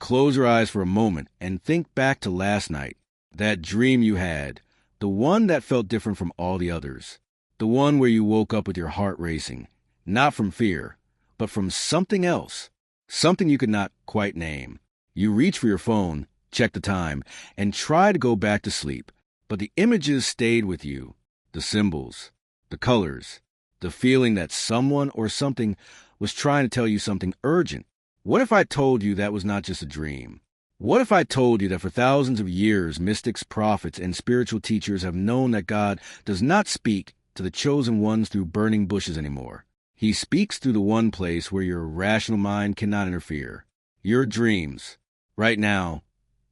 close your eyes for a moment and think back to last night, that dream you had, the one that felt different from all the others, the one where you woke up with your heart racing, not from fear, but from something else, something you could not quite name. You reach for your phone, check the time, and try to go back to sleep, but the images stayed with you, the symbols, the colors, the feeling that someone or something was trying to tell you something urgent. What if I told you that was not just a dream? What if I told you that for thousands of years, mystics, prophets, and spiritual teachers have known that God does not speak to the chosen ones through burning bushes anymore? He speaks through the one place where your rational mind cannot interfere, your dreams. Right now,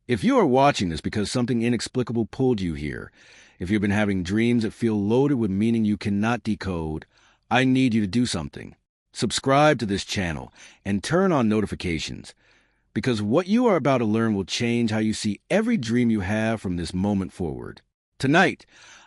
if you are watching this because something inexplicable pulled you here, if you've been having dreams that feel loaded with meaning you cannot decode, I need you to do something. Subscribe to this channel and turn on notifications, because what you are about to learn will change how you see every dream you have from this moment forward. Tonight,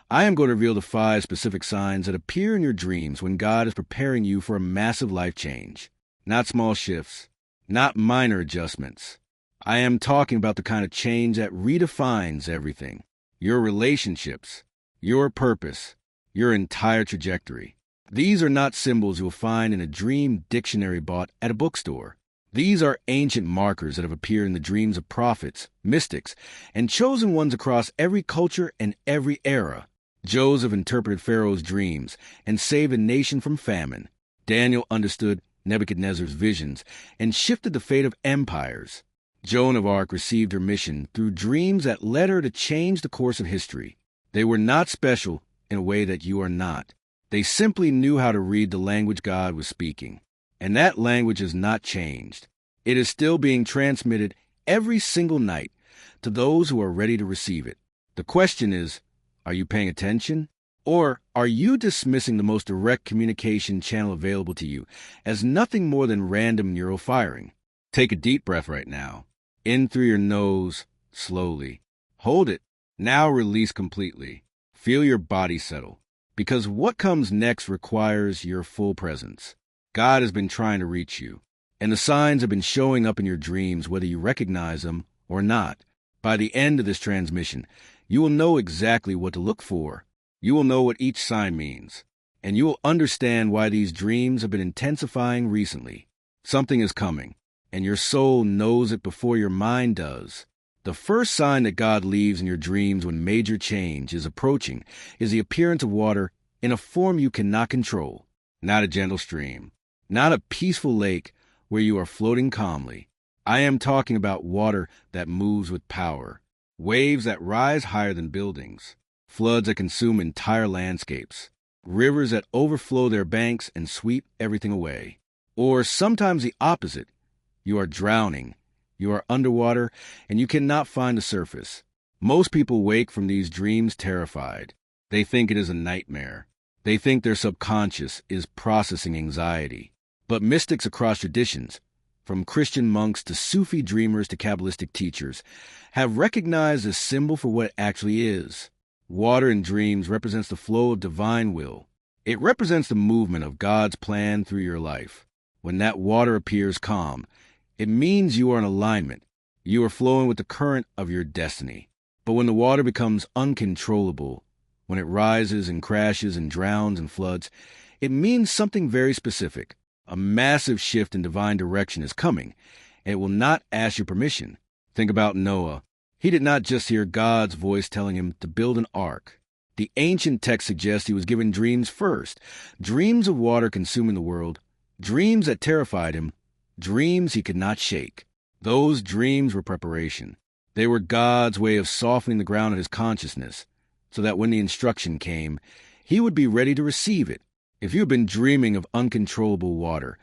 I am going to reveal the 5 specific signs that appear in your dreams when God is preparing you for a massive life change. Not small shifts, not minor adjustments. I am talking about the kind of change that redefines everything. Your relationships, your purpose, your entire trajectory. These are not symbols you'll find in a dream dictionary bought at a bookstore. These are ancient markers that have appeared in the dreams of prophets, mystics, and chosen ones across every culture and every era. Joseph interpreted Pharaoh's dreams and saved a nation from famine. Daniel understood Nebuchadnezzar's visions and shifted the fate of empires. Joan of Arc received her mission through dreams that led her to change the course of history. They were not special in a way that you are not. They simply knew how to read the language God was speaking. And that language has not changed. It is still being transmitted every single night to those who are ready to receive it. The question is, are you paying attention? Or are you dismissing the most direct communication channel available to you as nothing more than random neural firing? Take a deep breath right now. In through your nose, slowly. Hold it. Now release completely. Feel your body settle. Because what comes next requires your full presence. God has been trying to reach you, and the signs have been showing up in your dreams whether you recognize them or not. By the end of this transmission, you will know exactly what to look for. You will know what each sign means, and you will understand why these dreams have been intensifying recently. Something is coming, and your soul knows it before your mind does. The first sign that God leaves in your dreams when major change is approaching is the appearance of water in a form you cannot control. Not a gentle stream, not a peaceful lake where you are floating calmly. I am talking about water that moves with power, waves that rise higher than buildings, floods that consume entire landscapes, rivers that overflow their banks and sweep everything away. Or sometimes the opposite. You are drowning. You are underwater, and you cannot find the surface. Most people wake from these dreams terrified. They think it is a nightmare. They think their subconscious is processing anxiety. But mystics across traditions, from Christian monks to Sufi dreamers to Kabbalistic teachers, have recognized this symbol for what it actually is. Water in dreams represents the flow of divine will. It represents the movement of God's plan through your life. When that water appears calm, it means you are in alignment. You are flowing with the current of your destiny. But when the water becomes uncontrollable, when it rises and crashes and drowns and floods, it means something very specific. A massive shift in divine direction is coming, and it will not ask your permission. Think about Noah. He did not just hear God's voice telling him to build an ark. The ancient text suggests he was given dreams first, dreams of water consuming the world, dreams that terrified him, dreams he could not shake. Those dreams were preparation. They were God's way of softening the ground of his consciousness, so that when the instruction came, he would be ready to receive it. If you have been dreaming of uncontrollable water,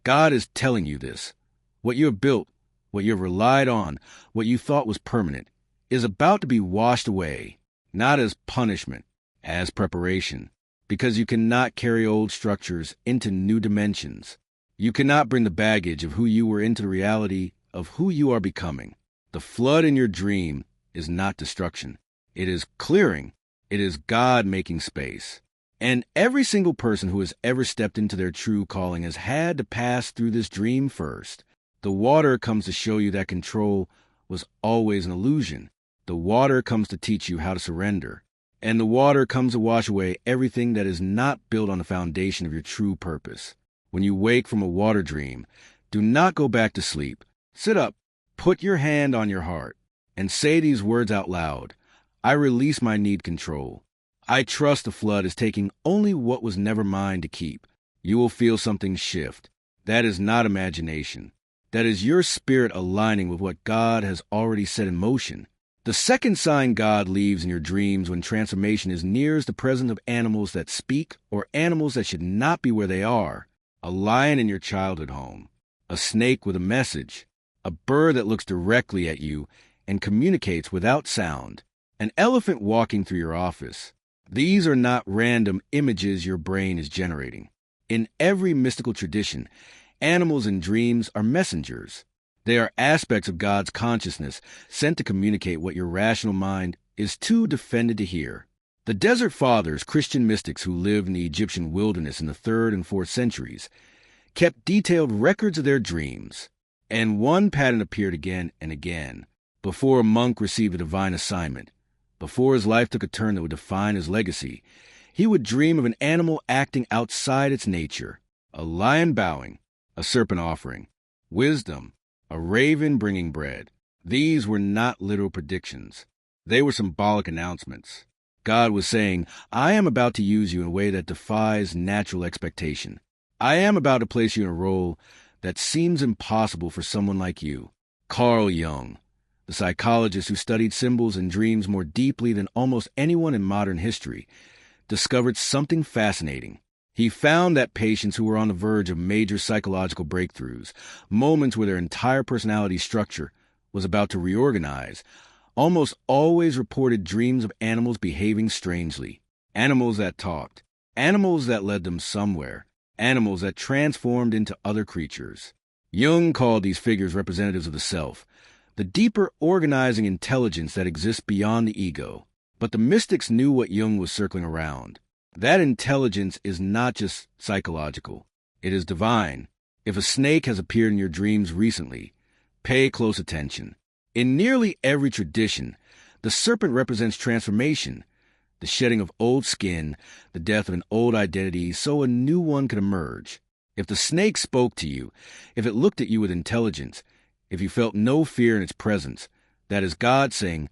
God is telling you this. What you have built, what you have relied on, what you thought was permanent, is about to be washed away, not as punishment, as preparation, because you cannot carry old structures into new dimensions. You cannot bring the baggage of who you were into the reality of who you are becoming. The flood in your dream is not destruction. It is clearing. It is God making space. And every single person who has ever stepped into their true calling has had to pass through this dream first. The water comes to show you that control was always an illusion. The water comes to teach you how to surrender. And the water comes to wash away everything that is not built on the foundation of your true purpose. When you wake from a water dream, do not go back to sleep. Sit up, put your hand on your heart, and say these words out loud. I release my need control. I trust the flood is taking only what was never mine to keep. You will feel something shift. That is not imagination. That is your spirit aligning with what God has already set in motion. The second sign God leaves in your dreams when transformation is near is the presence of animals that speak or animals that should not be where they are. A lion in your childhood home, a snake with a message, a bird that looks directly at you and communicates without sound, an elephant walking through your office. These are not random images your brain is generating. In every mystical tradition, animals in dreams are messengers. They are aspects of God's consciousness sent to communicate what your rational mind is too defended to hear. The Desert Fathers, Christian mystics who lived in the Egyptian wilderness in the 3rd and 4th centuries, kept detailed records of their dreams, and one pattern appeared again and again. Before a monk received a divine assignment, before his life took a turn that would define his legacy, he would dream of an animal acting outside its nature, a lion bowing, a serpent offering, wisdom, a raven bringing bread. These were not literal predictions. They were symbolic announcements. God was saying, I am about to use you in a way that defies natural expectation. I am about to place you in a role that seems impossible for someone like you. Carl Jung, the psychologist who studied symbols and dreams more deeply than almost anyone in modern history, discovered something fascinating. He found that patients who were on the verge of major psychological breakthroughs, moments where their entire personality structure was about to reorganize, almost always reported dreams of animals behaving strangely, animals that talked, animals that led them somewhere, animals that transformed into other creatures. Jung called these figures representatives of the self, the deeper organizing intelligence that exists beyond the ego. But the mystics knew what Jung was circling around. That intelligence is not just psychological. It is divine. If a snake has appeared in your dreams recently, pay close attention. In nearly every tradition, the serpent represents transformation, the shedding of old skin, the death of an old identity so a new one could emerge. If the snake spoke to you, if it looked at you with intelligence, if you felt no fear in its presence, that is God saying,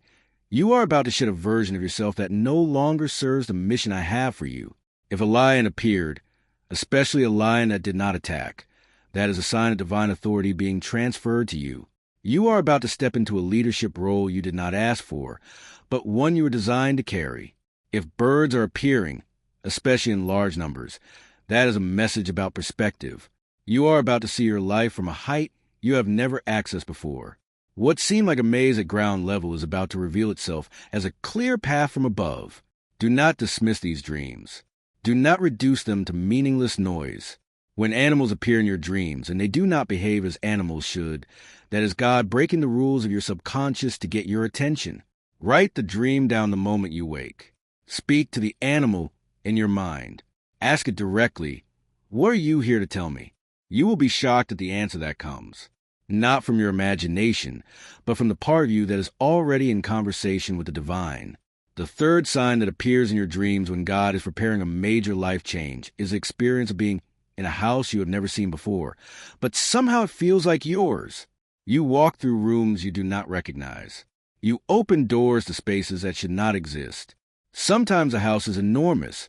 you are about to shed a version of yourself that no longer serves the mission I have for you. If a lion appeared, especially a lion that did not attack, that is a sign of divine authority being transferred to you. You are about to step into a leadership role you did not ask for, but one you were designed to carry. If birds are appearing, especially in large numbers, that is a message about perspective. You are about to see your life from a height you have never accessed before. What seemed like a maze at ground level is about to reveal itself as a clear path from above. Do not dismiss these dreams. Do not reduce them to meaningless noise. When animals appear in your dreams and they do not behave as animals should, that is God breaking the rules of your subconscious to get your attention. Write the dream down the moment you wake. Speak to the animal in your mind. Ask it directly, what are you here to tell me? You will be shocked at the answer that comes. Not from your imagination, but from the part of you that is already in conversation with the divine. The third sign that appears in your dreams when God is preparing a major life change is the experience of being in a house you have never seen before, but somehow it feels like yours. You walk through rooms you do not recognize. You open doors to spaces that should not exist. Sometimes a house is enormous,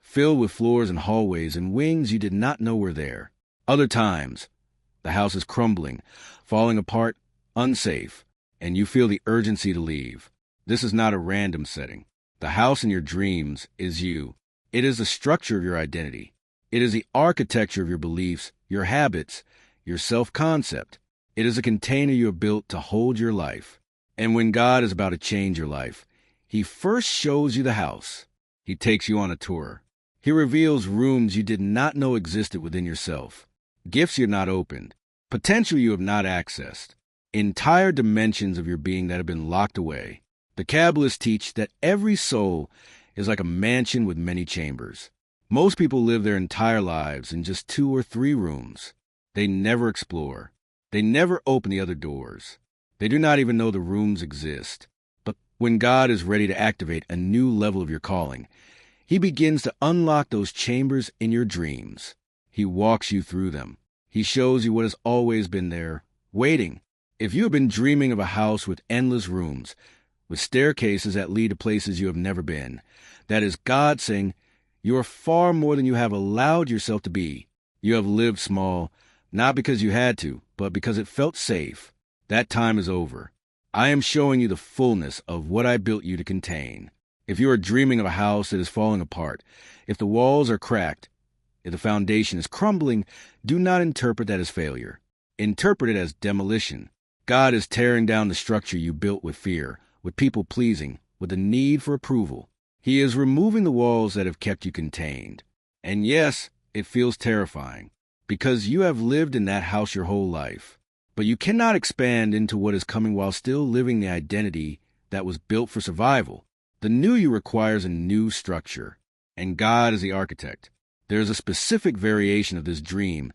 filled with floors and hallways and wings you did not know were there. Other times, the house is crumbling, falling apart, unsafe, and you feel the urgency to leave. This is not a random setting. The house in your dreams is you. It is the structure of your identity. It is the architecture of your beliefs, your habits, your self-concept. It is a container you have built to hold your life. And when God is about to change your life, He first shows you the house. He takes you on a tour. He reveals rooms you did not know existed within yourself. Gifts you have not opened, potential you have not accessed, entire dimensions of your being that have been locked away. The Kabbalists teach that every soul is like a mansion with many chambers. Most people live their entire lives in just 2 or 3 rooms. They never explore. They never open the other doors. They do not even know the rooms exist. But when God is ready to activate a new level of your calling, He begins to unlock those chambers in your dreams. He walks you through them. He shows you what has always been there, waiting. If you have been dreaming of a house with endless rooms, with staircases that lead to places you have never been, that is God saying, you are far more than you have allowed yourself to be. You have lived small, not because you had to, but because it felt safe. That time is over. I am showing you the fullness of what I built you to contain. If you are dreaming of a house that is falling apart, if the walls are cracked, if the foundation is crumbling, do not interpret that as failure. Interpret it as demolition. God is tearing down the structure you built with fear, with people pleasing, with the need for approval. He is removing the walls that have kept you contained. And yes, it feels terrifying, because you have lived in that house your whole life. But you cannot expand into what is coming while still living the identity that was built for survival. The new you requires a new structure, and God is the architect. There is a specific variation of this dream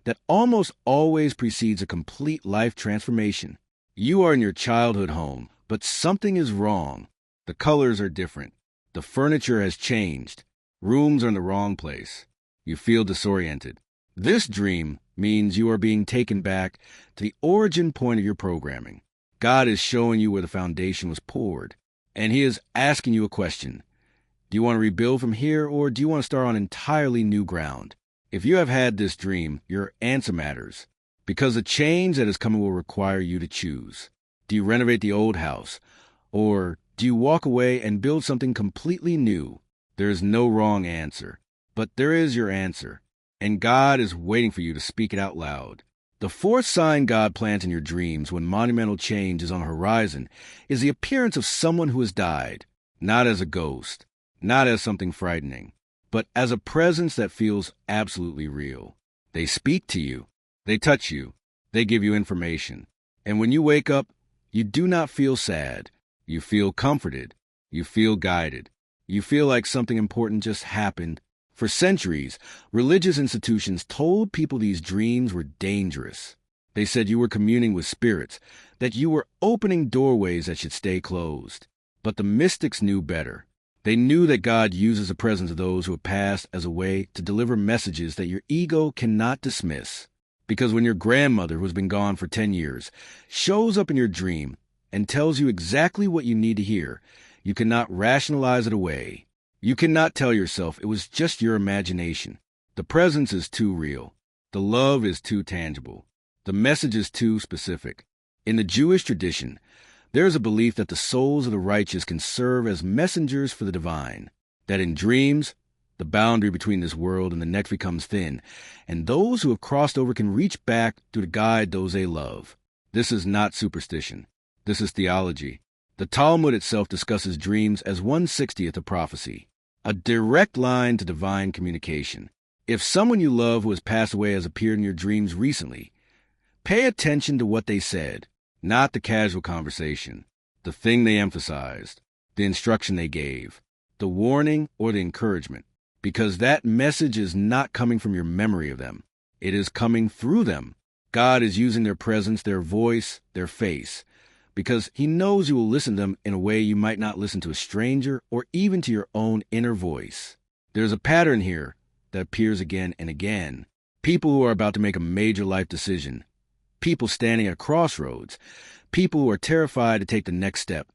that almost always precedes a complete life transformation. You are in your childhood home, but something is wrong. The colors are different. The furniture has changed. Rooms are in the wrong place. You feel disoriented. This dream means you are being taken back to the origin point of your programming. God is showing you where the foundation was poured, and He is asking you a question. Do you want to rebuild from here, or do you want to start on entirely new ground? If you have had this dream, your answer matters, because the change that is coming will require you to choose. Do you renovate the old house, or do you walk away and build something completely new? There is no wrong answer, but there is your answer, and God is waiting for you to speak it out loud. The fourth sign God plants in your dreams when monumental change is on the horizon is the appearance of someone who has died, not as a ghost, not as something frightening, but as a presence that feels absolutely real. They speak to you. They touch you. They give you information. And when you wake up, you do not feel sad. You feel comforted. You feel guided. You feel like something important just happened. For centuries, religious institutions told people these dreams were dangerous. They said you were communing with spirits, that you were opening doorways that should stay closed. But the mystics knew better. They knew that God uses the presence of those who have passed as a way to deliver messages that your ego cannot dismiss. Because when your grandmother, who has been gone for 10 years, shows up in your dream and tells you exactly what you need to hear, you cannot rationalize it away. You cannot tell yourself it was just your imagination. The presence is too real. The love is too tangible. The message is too specific. In the Jewish tradition, there is a belief that the souls of the righteous can serve as messengers for the divine, that in dreams, the boundary between this world and the next becomes thin, and those who have crossed over can reach back to guide those they love. This is not superstition. This is theology. The Talmud itself discusses dreams as 1/60th of prophecy, a direct line to divine communication. If someone you love who has passed away has appeared in your dreams recently, pay attention to what they said. Not the casual conversation, the thing they emphasized, the instruction they gave, the warning or the encouragement, because that message is not coming from your memory of them. It is coming through them. God is using their presence, their voice, their face, because He knows you will listen to them in a way you might not listen to a stranger or even to your own inner voice. There's a pattern here that appears again and again. People who are about to make a major life decision. People standing at a crossroads, people who are terrified to take the next step,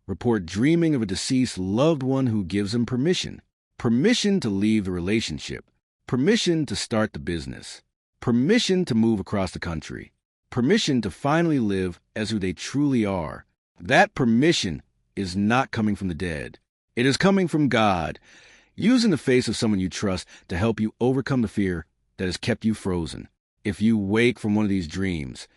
report dreaming of a deceased loved one who gives them permission to leave the relationship, permission to start the business, permission to move across the country, permission to finally live as who they truly are. That permission is not coming from the dead. It is coming from God, using the face of someone you trust to help you overcome the fear that has kept you frozen. If you wake from one of these dreams,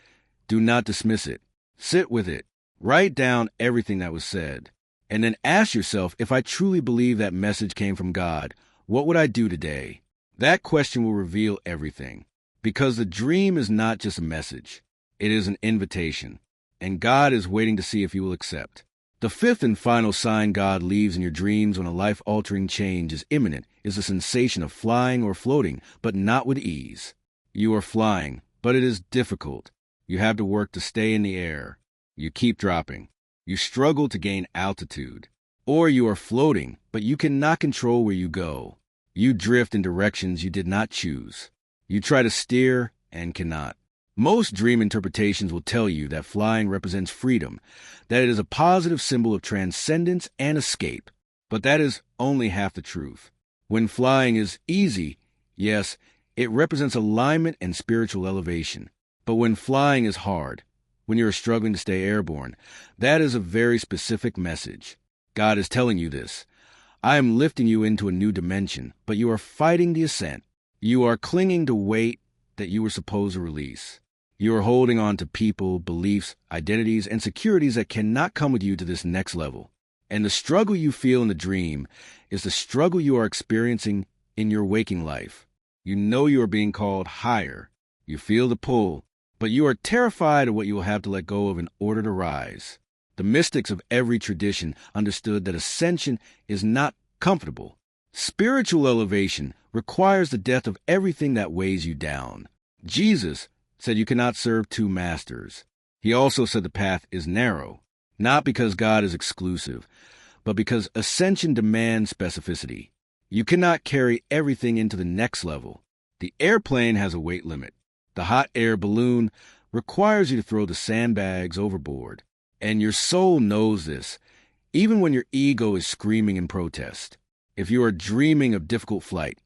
do not dismiss it. Sit with it. Write down everything that was said. And then ask yourself, if I truly believe that message came from God, what would I do today? That question will reveal everything. Because the dream is not just a message. It is an invitation. And God is waiting to see if you will accept. The fifth and final sign God leaves in your dreams when a life-altering change is imminent is the sensation of flying or floating, but not with ease. You are flying, but it is difficult. You have to work to stay in the air. You keep dropping. You struggle to gain altitude. Or you are floating, but you cannot control where you go. You drift in directions you did not choose. You try to steer and cannot. Most dream interpretations will tell you that flying represents freedom, that it is a positive symbol of transcendence and escape. But that is only half the truth. When flying is easy, yes, it represents alignment and spiritual elevation. But when flying is hard, when you are struggling to stay airborne, that is a very specific message. God is telling you this. I am lifting you into a new dimension, but you are fighting the ascent. You are clinging to weight that you were supposed to release. You are holding on to people, beliefs, identities, and securities that cannot come with you to this next level. And the struggle you feel in the dream is the struggle you are experiencing in your waking life. You know you are being called higher. You feel the pull, but you are terrified of what you will have to let go of in order to rise. The mystics of every tradition understood that ascension is not comfortable. Spiritual elevation requires the death of everything that weighs you down. Jesus said you cannot serve two masters. He also said the path is narrow, not because God is exclusive, but because ascension demands specificity. You cannot carry everything into the next level. The airplane has a weight limit. The hot air balloon requires you to throw the sandbags overboard. And your soul knows this, even when your ego is screaming in protest. If you are dreaming of difficult flight,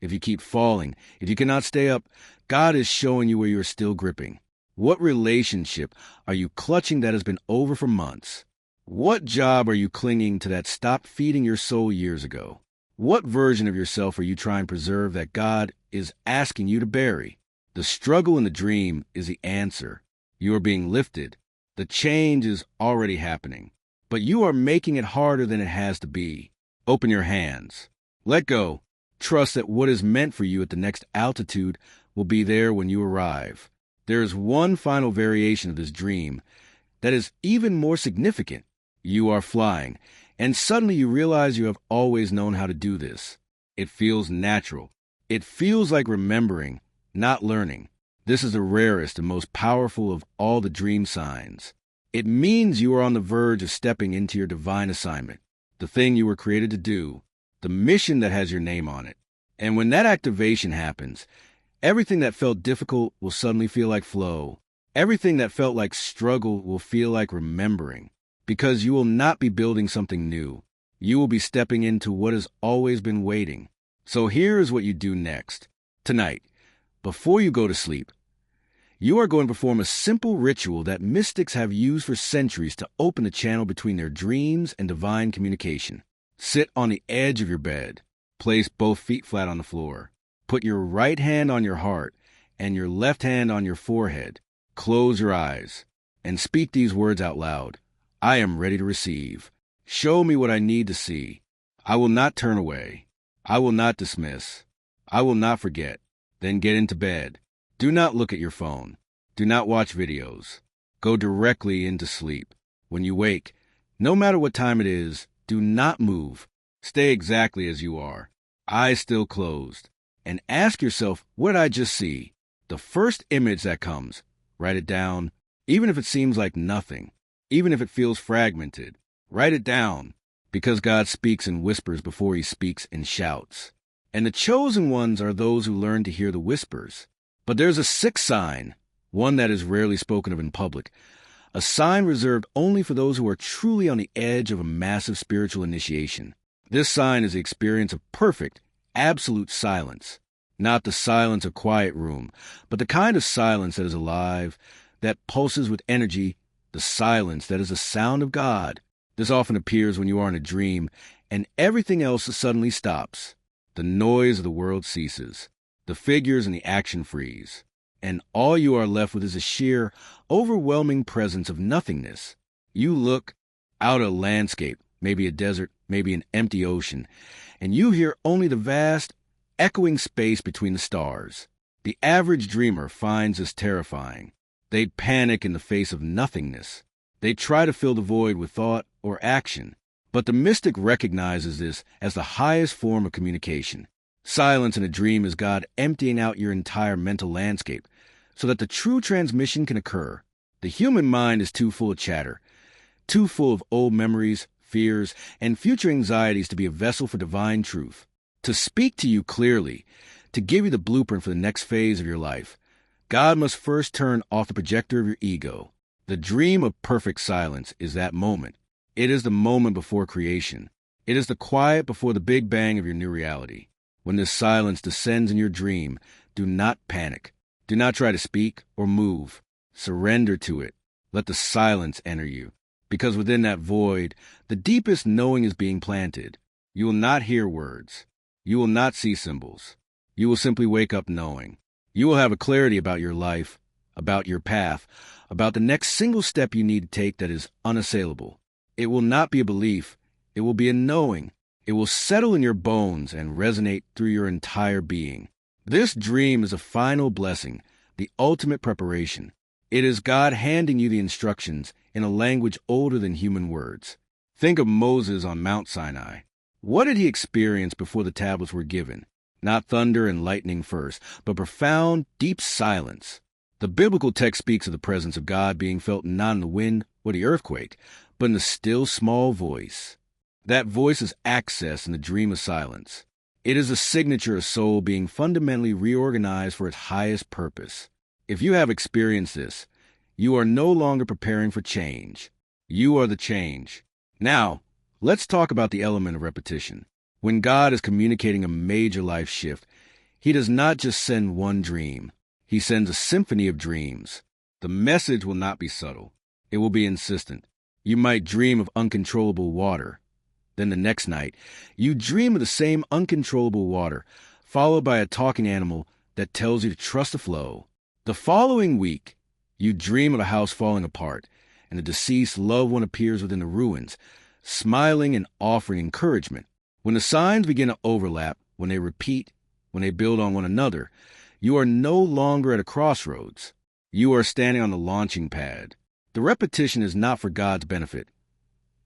if you keep falling, if you cannot stay up, God is showing you where you are still gripping. What relationship are you clutching that has been over for months? What job are you clinging to that stopped feeding your soul years ago? What version of yourself are you trying to preserve that God is asking you to bury? The struggle in the dream is the answer. You are being lifted. The change is already happening, but you are making it harder than it has to be. Open your hands. Let go. Trust that what is meant for you at the next altitude will be there when you arrive. There is one final variation of this dream that is even more significant. You are flying, and suddenly you realize you have always known how to do this. It feels natural. It feels like remembering, not learning. This is the rarest and most powerful of all the dream signs. It means you are on the verge of stepping into your divine assignment, the thing you were created to do, the mission that has your name on it. And when that activation happens, everything that felt difficult will suddenly feel like flow. Everything that felt like struggle will feel like remembering, because you will not be building something new. You will be stepping into what has always been waiting. So here is what you do next. Tonight, before you go to sleep, you are going to perform a simple ritual that mystics have used for centuries to open the channel between their dreams and divine communication. Sit on the edge of your bed. Place both feet flat on the floor. Put your right hand on your heart and your left hand on your forehead. Close your eyes and speak these words out loud. I am ready to receive. Show me what I need to see. I will not turn away. I will not dismiss. I will not forget. Then get into bed. Do not look at your phone. Do not watch videos. Go directly into sleep. When you wake, no matter what time it is, do not move. Stay exactly as you are, eyes still closed, and ask yourself, what did I just see? The first image that comes, write it down, even if it seems like nothing, even if it feels fragmented. Write it down, because God speaks in whispers before he speaks in shouts. And the chosen ones are those who learn to hear the whispers. But there's a sixth sign, one that is rarely spoken of in public, a sign reserved only for those who are truly on the edge of a massive spiritual initiation. This sign is the experience of perfect, absolute silence. Not the silence of quiet room, but the kind of silence that is alive, that pulses with energy, the silence that is the sound of God. This often appears when you are in a dream, and everything else suddenly stops. The noise of the world ceases. The figures and the action freeze, and all you are left with is a sheer, overwhelming presence of nothingness. You look out at a landscape, maybe a desert, maybe an empty ocean, and you hear only the vast, echoing space between the stars. The average dreamer finds this terrifying. They panic in the face of nothingness. They try to fill the void with thought or action, but the mystic recognizes this as the highest form of communication. Silence in a dream is God emptying out your entire mental landscape, so that the true transmission can occur. The human mind is too full of chatter, too full of old memories, fears, and future anxieties to be a vessel for divine truth. To speak to you clearly, to give you the blueprint for the next phase of your life, God must first turn off the projector of your ego. The dream of perfect silence is that moment. It is the moment before creation. It is the quiet before the big bang of your new reality. When this silence descends in your dream, do not panic. Do not try to speak or move. Surrender to it. Let the silence enter you. Because within that void, the deepest knowing is being planted. You will not hear words. You will not see symbols. You will simply wake up knowing. You will have a clarity about your life, about your path, about the next single step you need to take that is unassailable. It will not be a belief. It will be a knowing. It will settle in your bones and resonate through your entire being. This dream is a final blessing, the ultimate preparation. It is God handing you the instructions in a language older than human words. Think of Moses on Mount Sinai. What did he experience before the tablets were given? Not thunder and lightning first, but profound, deep silence. The biblical text speaks of the presence of God being felt not in the wind or the earthquake, but in the still small voice. That voice is access in the dream of silence. It is a signature of soul being fundamentally reorganized for its highest purpose. If you have experienced this, you are no longer preparing for change. You are the change. Now, let's talk about the element of repetition. When God is communicating a major life shift, He does not just send one dream. He sends a symphony of dreams. The message will not be subtle. It will be insistent. You might dream of uncontrollable water. Then the next night, you dream of the same uncontrollable water, followed by a talking animal that tells you to trust the flow. The following week, you dream of a house falling apart, and a deceased loved one appears within the ruins, smiling and offering encouragement. When the signs begin to overlap, when they repeat, when they build on one another, you are no longer at a crossroads. You are standing on the launching pad. The repetition is not for God's benefit.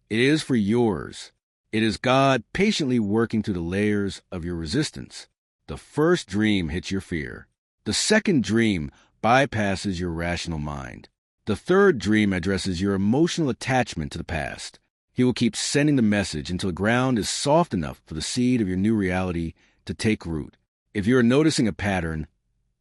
It is for yours. It is God patiently working through the layers of your resistance. The first dream hits your fear. The second dream bypasses your rational mind. The third dream addresses your emotional attachment to the past. He will keep sending the message until the ground is soft enough for the seed of your new reality to take root. If you are noticing a pattern,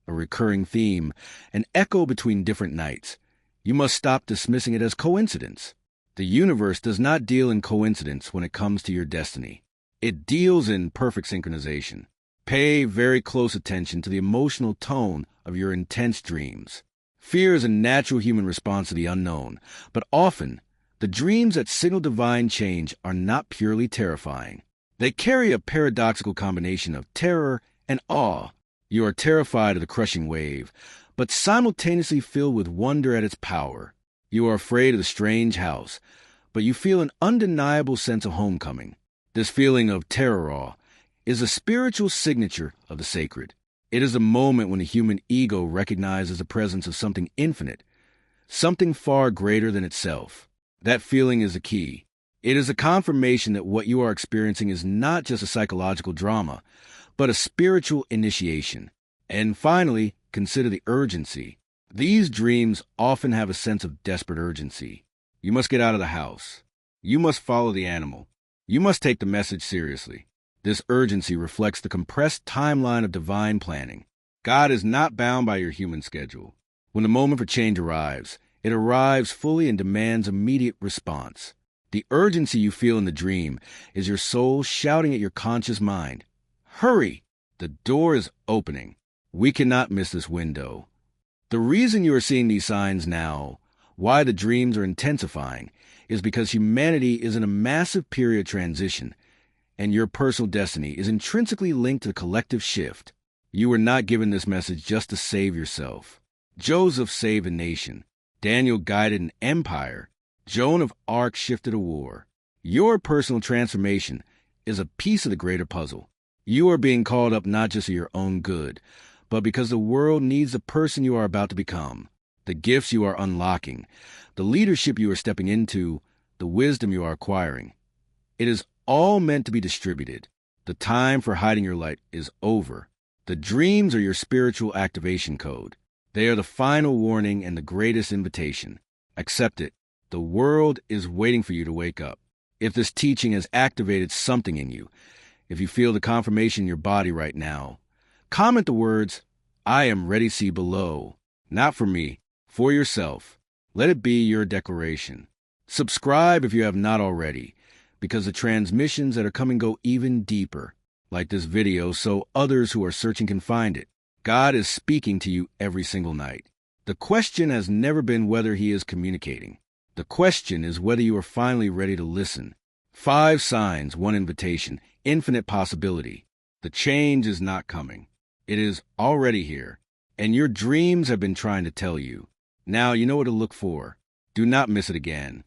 a recurring theme, an echo between different nights, you must stop dismissing it as coincidence. The universe does not deal in coincidence when it comes to your destiny. It deals in perfect synchronization. Pay very close attention to the emotional tone of your intense dreams. Fear is a natural human response to the unknown, but often, the dreams that signal divine change are not purely terrifying. They carry a paradoxical combination of terror and awe. You are terrified of the crushing wave, but simultaneously filled with wonder at its power. You are afraid of the strange house, but you feel an undeniable sense of homecoming. This feeling of terror-awe is a spiritual signature of the sacred. It is a moment when the human ego recognizes the presence of something infinite, something far greater than itself. That feeling is the key. It is a confirmation that what you are experiencing is not just a psychological drama, but a spiritual initiation. And finally, consider the urgency. These dreams often have a sense of desperate urgency. You must get out of the house. You must follow the animal. You must take the message seriously. This urgency reflects the compressed timeline of divine planning. God is not bound by your human schedule. When the moment for change arrives, it arrives fully and demands immediate response. The urgency you feel in the dream is your soul shouting at your conscious mind, "Hurry! The door is opening. We cannot miss this window." The reason you are seeing these signs now, why the dreams are intensifying, is because humanity is in a massive period of transition, and your personal destiny is intrinsically linked to the collective shift. You were not given this message just to save yourself. Joseph saved a nation. Daniel guided an empire. Joan of Arc shifted a war. Your personal transformation is a piece of the greater puzzle. You are being called up not just for your own good, but because the world needs the person you are about to become, the gifts you are unlocking, the leadership you are stepping into, the wisdom you are acquiring. It is all meant to be distributed. The time for hiding your light is over. The dreams are your spiritual activation code. They are the final warning and the greatest invitation. Accept it. The world is waiting for you to wake up. If this teaching has activated something in you, if you feel the confirmation in your body right now, comment the words, "I am ready," see below. Not for me, for yourself. Let it be your declaration. Subscribe if you have not already, because the transmissions that are coming go even deeper, like this video, so others who are searching can find it. God is speaking to you every single night. The question has never been whether he is communicating. The question is whether you are finally ready to listen. 5 signs, 1 invitation, infinite possibility. The change is not coming. It is already here, and your dreams have been trying to tell you. Now you know what to look for. Do not miss it again.